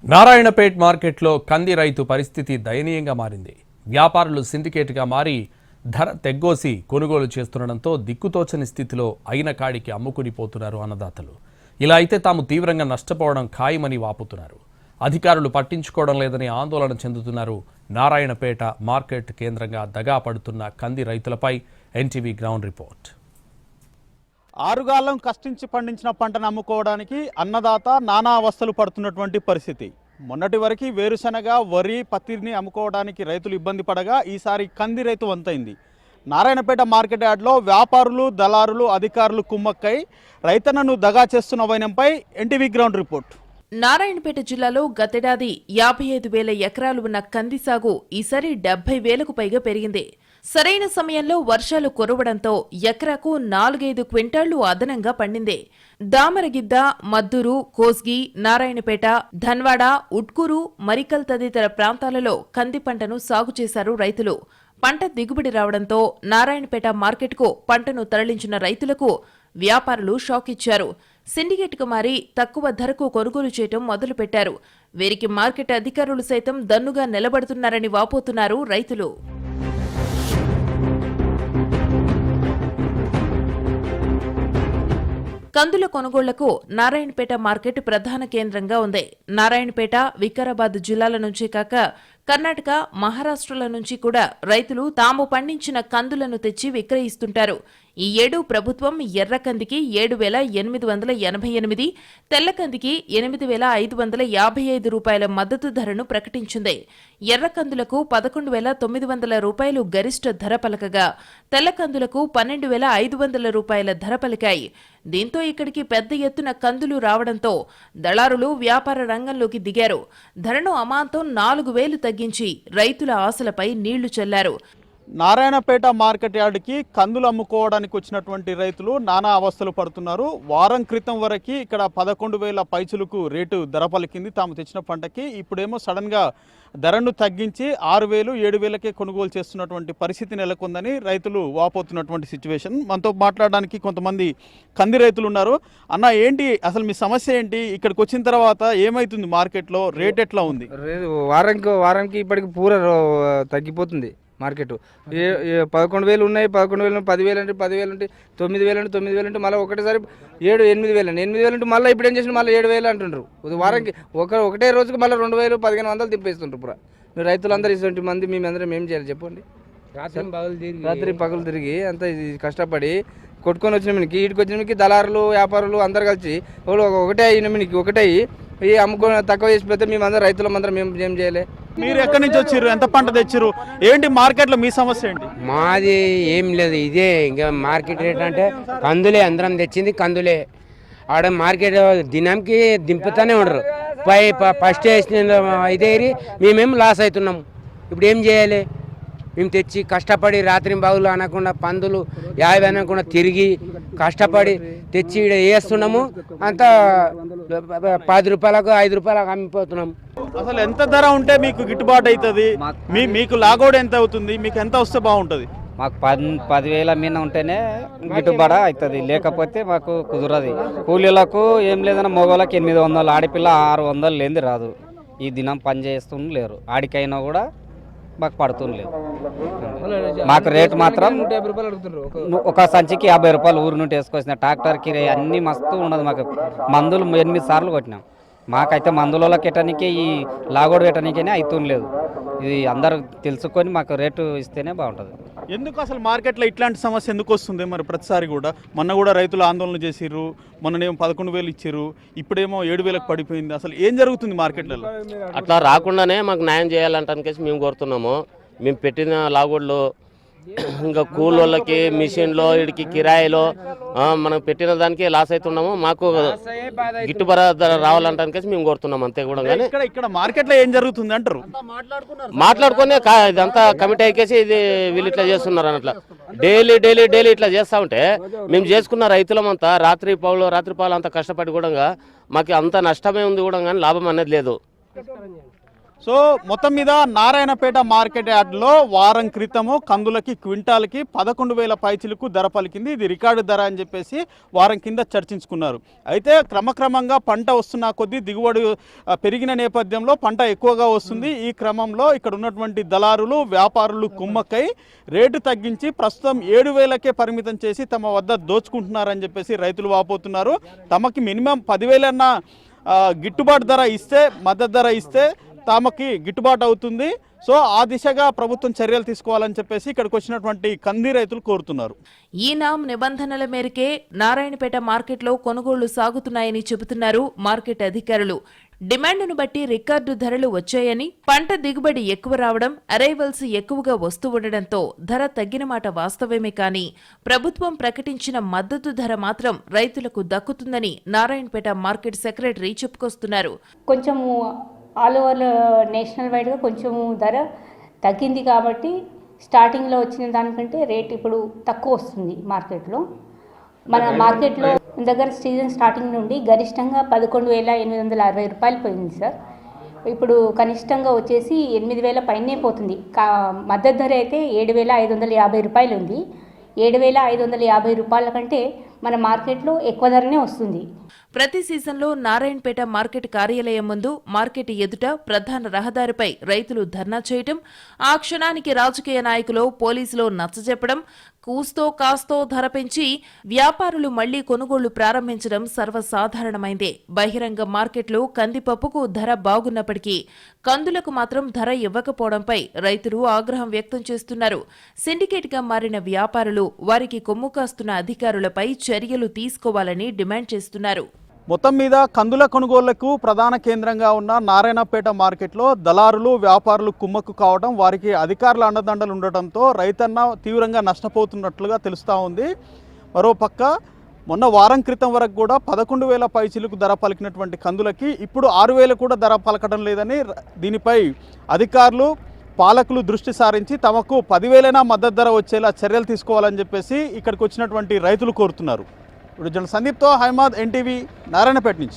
నారాయణపేట్ మార్కెట్లో కంది రైతు పరిస్థితి దయనీయంగా మారింది. వ్యాపారులు సిండికేట్గా మారి ధర తెగ్గోసి కొనుగోలు చేస్తుండటంతో దిక్కుతోచని స్థితిలో అయిన కాడికి అమ్ముకునిపోతున్నారు అన్నదాతలు. ఇలా అయితే తాము తీవ్రంగా నష్టపోవడం ఖాయమని వాపుతున్నారు. అధికారులు పట్టించుకోవడం లేదని ఆందోళన చెందుతున్నారు. నారాయణపేట మార్కెట్ కేంద్రంగా దగా పడుతున్న కంది రైతులపై ఎన్టీవీ గ్రౌండ్ రిపోర్ట్. ఆరుగాలం కష్టించి పండించిన పంటను అమ్ముకోవడానికి అన్నదాత నానా అవస్థలు పడుతున్నటువంటి పరిస్థితి. మొన్నటి వరకు వేరుశనగ, వరి, పత్తిని అమ్ముకోవడానికి రైతులు ఇబ్బంది పడగా ఈసారి కంది రైతు వంతైంది. నారాయణపేట మార్కెట్ యార్డ్లో వ్యాపారులు, దళారులు, అధికారులు కుమ్మక్కై రైతన్నను దగా చేస్తున్న వైనంపై ఎన్టీవీ గ్రౌండ్ రిపోర్ట్. నారాయణపేట జిల్లాలో గతేడాది 55,000 ఎకరాలు ఉన్న కంది సాగు ఈసారి 70,000కు పైగా పెరిగింది. సరైన సమయంలో వర్షాలు కురవడంతో ఎకరాకు 4-5 క్వింటాళ్లు అదనంగా పండింది. దామరగిద్ద, మద్దూరు, కోస్గి, నారాయణపేట, ధన్వాడ, ఉట్కూరు, మరికల్ తదితర ప్రాంతాలలో కంది పంటను సాగు చేశారు రైతులు. పంట దిగుబడి రావడంతో నారాయణపేట మార్కెట్కు పంటను తరలించిన రైతులకు వ్యాపారులు షాక్ ఇచ్చారు. సిండికేట్కు మారి తక్కువ ధరకు కొనుగోలు చేయటం మొదలుపెట్టారు. వీరికి మార్కెట్ అధికారులు సైతం దన్నుగా నిలబడుతున్నారని వాపోతున్నారు రైతులు. కందుల కొనుగోళ్లకు నారాయణపేట మార్కెట్ ప్రధాన కేంద్రంగా ఉంది. నారాయణపేట, వికారాబాద్ జిల్లాల నుంచే కాక కర్ణాటక, మహారాష్ట్రల నుంచి కూడా రైతులు తాము పండించిన కందులను తెచ్చి విక్రయిస్తుంటారు. ఈ ఏడు ప్రభుత్వం ఎర్రకందికి 7,888, తెల్లకందికి 8,555 రూపాయల మద్దతు ధరను ప్రకటించింది. ఎర్రకందులకు 11,900 రూపాయలు గరిష్ట ధర పలకగా, తెల్లకందులకు 12,500 రూపాయల ధర పలికాయి. దీంతో ఇక్కడికి పెద్ద ఎత్తున కందులు రావడంతో దళారులు వ్యాపార రంగంలోకి దిగారు. ధరను అమాంతం 4,000 తగ్గించి రైతుల ఆశలపై నీళ్లు చల్లారు. నారాయణపేట మార్కెట్ యార్డ్కి కందులు అమ్ముకోవడానికి వచ్చినటువంటి రైతులు నానా అవస్థలు పడుతున్నారు. వారం క్రితం వరకు ఇక్కడ 11,000 పైచులకు రేటు ధర పలికింది తాము తెచ్చిన పంటకి. ఇప్పుడేమో సడన్గా ధరను తగ్గించి 6,000, 7,000కే కొనుగోలు చేస్తున్నటువంటి పరిస్థితి నెలకొందని రైతులు వాపోతున్నటువంటి సిచ్యువేషన్. మనతో మాట్లాడడానికి కొంతమంది కంది రైతులు ఉన్నారు. అన్న, ఏంటి అసలు మీ సమస్య ఏంటి? ఇక్కడికి వచ్చిన తర్వాత ఏమైతుంది? మార్కెట్లో రేట్ ఎట్లా ఉంది? వారానికి ఇప్పటికి పూర తగ్గిపోతుంది. మార్కెట్ 11,000 ఉన్నాయి, 11,000, 10,000 అంటే 10,000 అంటే 9,000 అంటే 9,000 అంటే మళ్ళీ ఒకటేసారి 7,000, 8,000 అంటే మళ్ళీ ఇప్పుడు ఏం చేసిన మళ్ళీ 7,000 అంటుండ్రు. వారానికి ఒకటే రోజుకి మళ్ళీ 2,000, 1,500 తిప్పేస్తుంటారు. పూరా మీరు రైతులందరూ ఇటువంటి మంది మేమందరం ఏం చేయాలి చెప్పండి? రాత్రి పగలు తిరిగి అంత కష్టపడి కొట్టుకొని వచ్చిన మీకు ఇటుకు వచ్చిన మీకు దళారులు, వ్యాపారులు అందరు కలిసి ఒకటే అయిన మీకు ఒకటే ఈ అమ్ముకొని తక్కువ చేసిపోతే మేమందరం రైతులందరం మేము ఏం చేయాలి? మీరు ఎక్కడి నుంచి వచ్చారు? ఎంత పంట తెచ్చారు? ఏంటి మార్కెట్లో మీ సమస్య ఏంటి? మాది ఏం లేదు, ఇదే ఇంకా మార్కెట్ రేట్ అంటే కందులే, అందరం తెచ్చింది కందులే. ఆడ మార్కెట్ దినంకి దింపుతానే ఉండరు. ఫస్ట్ వేసిన ఇదే మేమేం లాస్ అవుతున్నాం. ఇప్పుడు ఏం చేయాలి? మేము తెచ్చి కష్టపడి రాత్రి బాగులు అనకుండా పందులు 50 అనకుండా తిరిగి కష్టపడి తెచ్చి ఇక్కడ వేస్తున్నాము. అంతా 10 రూపాయలకు 5 రూపాయలకు అమ్మిపోతున్నాం. అసలు ఎంత ధర ఉంటే మీకు గిట్టుబాటు అవుతుంది? మీకు లాగోడ్ ఎంత అవుతుంది? మీకు ఎంత వస్తే బాగుంటుంది? మాకు 10,000 మీద ఉంటేనే గిట్టుబాటు అవుతుంది, లేకపోతే మాకు కుదరదు. కూలీలకు ఏం లేదన్నా మగవాళ్ళకి 800, ఆడపిల్ల 600 లేనిది రాదు. ఈ దినం పని చేస్తుండలేరు. ఆడికైనా కూడా మాకు పడుతుండలేదు. మాకు రేటు మాత్రం ఒక సంచికి 50 రూపాయలు ఊరు నుండి వేసుకొచ్చిన. ట్రాక్టర్కి అన్నీ మస్తు ఉండదు. మాకు మందులు 8 సార్లు కొట్టినాం. మాకైతే మందులలో కెట్టడానికే ఈ లాగోడు పెట్టడానికే అవుతుండలేదు. ఇది అందరూ తెలుసుకొని మాకు రేటు ఇస్తేనే బాగుంటుంది. ఎందుకు అసలు మార్కెట్లో ఇట్లాంటి సమస్య ఎందుకు వస్తుంది? మరి ప్రతిసారి కూడా మొన్న కూడా రైతులు ఆందోళన చేసిర్రు. మొన్ననేమో 11,000 ఇచ్చారు, ఇప్పుడేమో 7,000కు పడిపోయింది. అసలు ఏం జరుగుతుంది మార్కెట్లలో? అట్లా రాకుండానే మాకు న్యాయం చేయాలంటానికేసి మేము కోరుతున్నాము. మేము పెట్టిన లాగోడ్లు ఇంకా కూలోళ్ళకి, మిషన్లో, ఇడికి కిరాయిలో మనం పెట్టిన దానికి లాస్ అవుతున్నాము. మాకు గిట్టుబాటు రావాలంటానికేసి మేము కోరుతున్నాం అంతే కూడా. కానీ ఇక్కడ మార్కెట్లో ఏం జరుగుతుంది అంటారు? మాట్లాడుకునే ఇదంతా కమిటీ అయ్యేసి ఇది వీళ్ళు ఇట్లా చేస్తున్నారు అన్నట్ల డైలీ ఇట్లా చేస్తూ ఉంటే మేము చేసుకున్న రైతులమంతా రాత్రి పాలు అంతా కష్టపడి కూడా మాకు అంత నష్టమే ఉంది కూడా, కానీ లాభం అనేది లేదు. సో మొత్తం మీద నారాయణపేట మార్కెట్ యార్డ్లో వారం క్రితము కందులకి క్వింటాల్కి 11,000 పైచిలకు ధర పలికింది. ఇది రికార్డు ధర అని చెప్పేసి వారం కింద చర్చించుకున్నారు. అయితే క్రమక్రమంగా పంట వస్తున్న కొద్దీ దిగుబడి పెరిగిన నేపథ్యంలో పంట ఎక్కువగా వస్తుంది. ఈ క్రమంలో ఇక్కడ ఉన్నటువంటి దళారులు వ్యాపారులు కుమ్మక్కై రేటు తగ్గించి ప్రస్తుతం 7,000కే పరిమితం చేసి తమ వద్ద దోచుకుంటున్నారని చెప్పేసి రైతులు వాపోతున్నారు. తమకి మినిమం 10,000 గిట్టుబాటు ధర ఇస్తే, మద్దతు ధర ఇస్తే తమకి గిట్టుబాటు అవుతుంది. సో ఆ దిశగా ప్రభుత్వం చర్యలు తీసుకోవాలని చెప్పేసి ఇక్కడికి వచ్చినటువంటి కంది రైతులు కోరుతున్నారు. ఈ నామ్ నిబంధనల మేరకే నారాయణపేట మార్కెట్లో కొనుగోళ్లు సాగుతున్నాయని చెబుతున్నారు మార్కెట్ అధికారులు. డిమాండ్ను బట్టి రికార్డు ధరలు వచ్చాయని, పంట దిగుబడి ఎక్కువ రావడం, అరైవల్స్ ఎక్కువగా వస్తూ ఉండడంతో ధర తగ్గిన మాట వాస్తవమే కానీ ప్రభుత్వం ప్రకటించిన మద్దతు ధర మాత్రం రైతులకు దక్కుతుందని నారాయణపేట మార్కెట్ సెక్రటరీ చెప్పుకొస్తున్నారు. కొంచెము ఆల్ ఓవర్ నేషనల్ వైడ్గా కొంచెం ధర తగ్గింది కాబట్టి స్టార్టింగ్లో వచ్చిన దానికంటే రేట్ ఇప్పుడు తక్కువ వస్తుంది మార్కెట్లో. మన మార్కెట్లో దగ్గర సీజన్ స్టార్టింగ్ నుండి గరిష్టంగా 11,860 రూపాయలు పోయింది సార్. ఇప్పుడు కనిష్టంగా వచ్చేసి 8,000 పైనే పోతుంది. మద్దతు ధర అయితే 7,550 రూపాయలు ఉంది. 7,550 రూపాయల కంటే మన మార్కెట్లో ఎక్కువ ధరనే వస్తుంది. ప్రతి సీజన్లో నారాయణపేట మార్కెట్ కార్యాలయం ముందు, మార్కెట్ ఎదుట ప్రధాన రహదారిపై రైతులు ధర్నా చేయటం, ఆ క్షణానికి రాజకీయ నాయకులు పోలీసులు నచ్చజెప్పడం, కూస్తో కాస్తో ధర పెంచి వ్యాపారులు మళ్లీ కొనుగోళ్లు ప్రారంభించడం సర్వసాధారణమైందే. బహిరంగ మార్కెట్లో కందిపప్పుకు ధర బాగున్నప్పటికీ కందులకు మాత్రం ధర ఇవ్వకపోవడంపై రైతులు ఆగ్రహం వ్యక్తం చేస్తున్నారు. సిండికేట్గా మారిన వ్యాపారులు వారికి కొమ్ము కాస్తున్న అధికారులపై చర్యలు తీసుకోవాలని డిమాండ్ చేస్తున్నారు. మొత్తం మీద కందుల కొనుగోళ్లకు ప్రధాన కేంద్రంగా ఉన్న నారాయణపేట మార్కెట్లో దళారులు వ్యాపారులు కుమ్మక్కు కావడం, వారికి అధికారుల అండదండలు ఉండటంతో రైతన్న తీవ్రంగా నష్టపోతున్నట్లుగా తెలుస్తూ ఉంది. మరోపక్క మొన్న వారం క్రితం వరకు కూడా 11,000 పైచిలకు ధర పలికినటువంటి కందులకి ఇప్పుడు 6,000 కూడా ధర పలకడం లేదని, దీనిపై అధికారులు పాలకులు దృష్టి సారించి తమకు 10,000 మద్దతు ధర వచ్చేలా చర్యలు తీసుకోవాలని చెప్పేసి ఇక్కడికి వచ్చినటువంటి రైతులు కోరుతున్నారు. ఇప్పుడు జర్నలిస్ట్ సందీప్తో హైమాద్, ఎన్టీవీ, నారాయణపేట నుంచి.